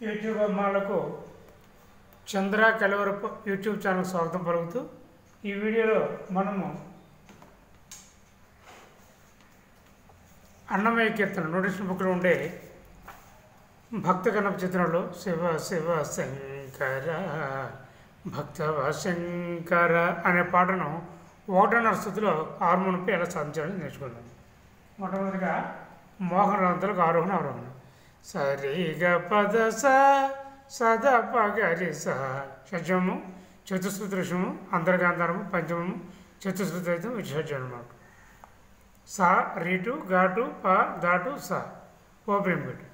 YouTube అమ్మాలకు చంద్ర కలవరపు YouTube channel స్వాగతం పలుకుతూ ఈ వీడియోలో మనము అన్నమయ్య కీర్తన నోటిషన్ బుక్లో ఉండే భక్త గణప చిత్రంలో శివ శివ శంకర భక్తవ శంకర అనే పాటను ఒకటన్నర స్థుతిలో హార్మోన్పై ఎలా సాధించాలని నేర్చుకుందాం. మొట్టమొదటిగా మోహన రాంతలకు ఆరోహణ అవరోహణ సరిగ పద సద పగరి షడ్జము చతుశ్రుతి ఋషము అంతర్గాంధారము పంచమము చతుశ్రుతి అయితే విషయం అన్నమాట. సా రీటు ఘాటు ప ఘాటు సా ఓపెన్ పెట్టు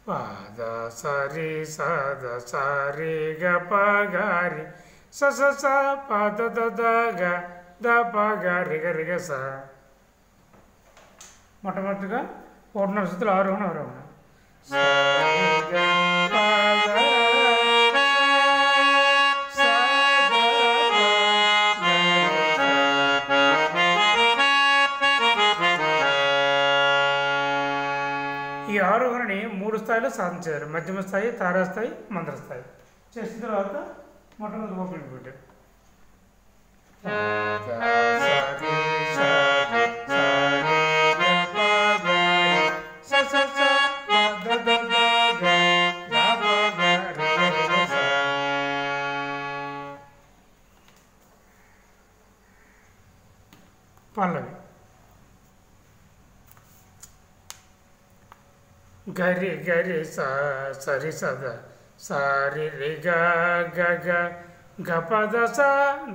పద సరి సద సరి గ ప గారి స స పద ద గ ద ప గారి గ రి గ స. మొట్టమొదటిగా ఒకటిన్నర స్థుతులు ఆరోహణ అవరోహణ ఈ ఆరోహణని 3 స్థాయిలో సాధించారు. మధ్యమ స్థాయి, తారాస్థాయి, మంత్రస్థాయి. చేసిన తర్వాత మొట్టమొదటి ఓపెన్ పెట్టారు. పల్లవి గరి గరి సరి సద సారి రి గ గ గ గ పద స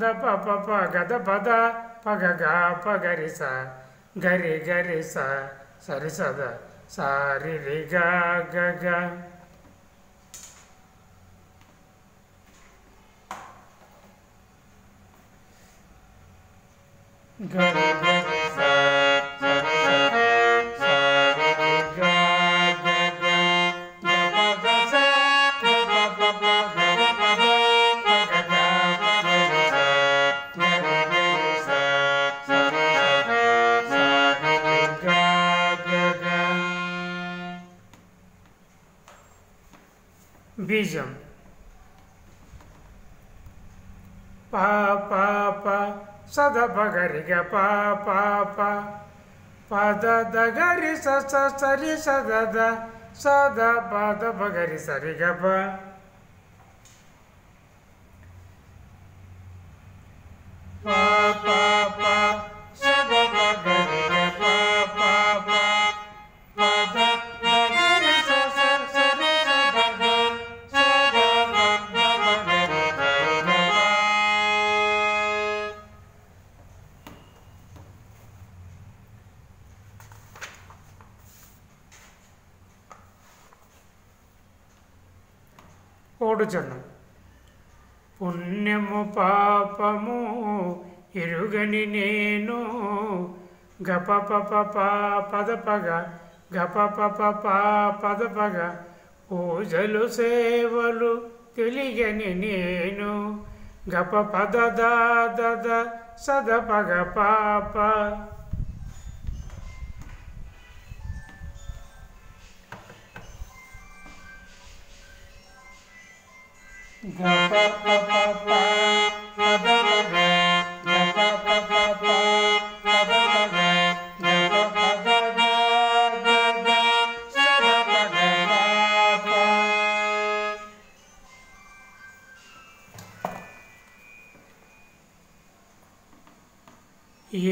ద ప ప ప గ ద పద ప గ గ ప గరి స గరి గరి స సరి సద సారి రి గ గ గ. గరి గరి స బీజం ప ప ప సద పగరి గ ప ప ప పద ద గరి స స సరి సద ద సద పద పగరి సరి గ ప. ప ప ప సద పగరి గ ప ప ప పద ద గరి స స సరి సద ద సద పద పగరి స గ ప. ఓడు చరణం పుణ్యము పాపము ఎరుగని నేను గప పప పద పగ గప పప పద పగ పూజలు సేవలు తెలియని నేను గప పద ద సద పగ పాప. గప పప పద పగ గప పప పద పగ గప పద ద సద పగ పాప.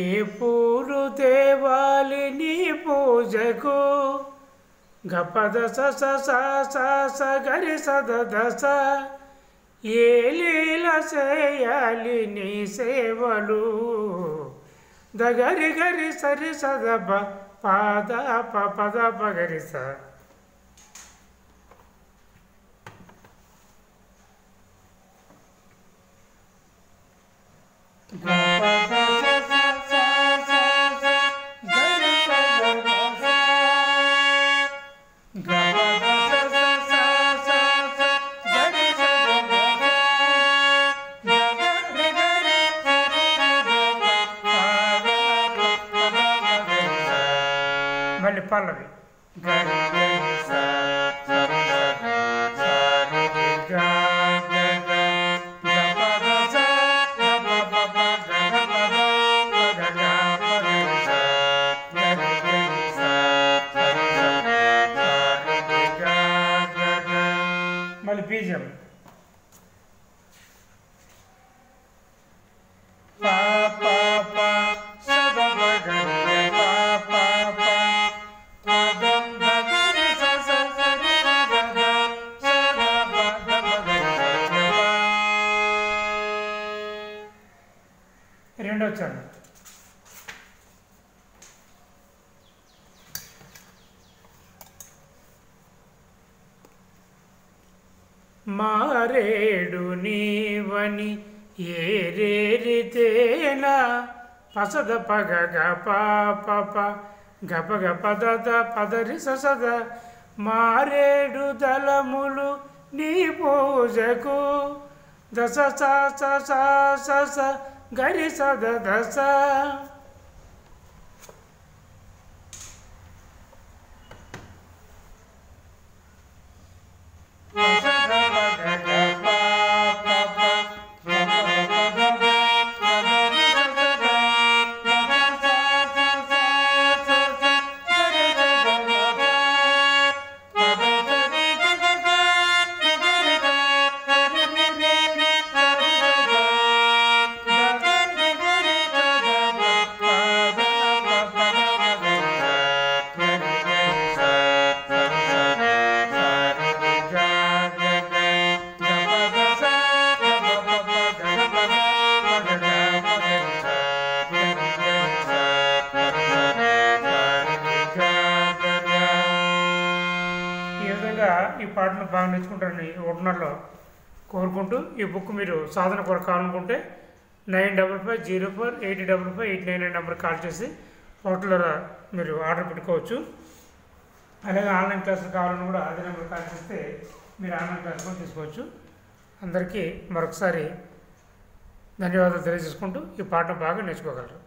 ఏ పూలు తేవాలి నీ పూజకు గపద స స గరి సద దస ఏ లీల చేయాలి నీ సేవలు దగరి గరి సరి సద పాద పద పగరి స. మళ్ళీ పల్లవి గరి గరి స సరి స బీజం. పా పా పా సద పగ పా పా పా పదం దరి స స సరి ద ద సద పద పగ పా. రెండో చరణం. మారేడు నీవని ఏరేరితేనా పసద పగ గ పాప గప గప దద పదరి ససద మారేడు దళములు నీ పూజకు దశ స స స స స గరి సద దశ. ఈ పాటను బాగా నేర్చుకుంటారని ఓటున్నర్లో కోరుకుంటూ, ఈ బుక్ మీరు సాధన కొరకు కావాలనుకుంటే 9550485589 నెంబర్ కాల్ చేసి హోటల్లో మీరు ఆర్డర్ పెట్టుకోవచ్చు. అలాగే ఆన్లైన్ క్లాసులు కావాలని కూడా అదే నెంబర్ కాల్ చేస్తే మీరు ఆన్లైన్ క్లాస్ కూడా తీసుకోవచ్చు. అందరికీ మరొకసారి ధన్యవాదాలు తెలియజేసుకుంటూ ఈ పాటను బాగా నేర్చుకోగలరు.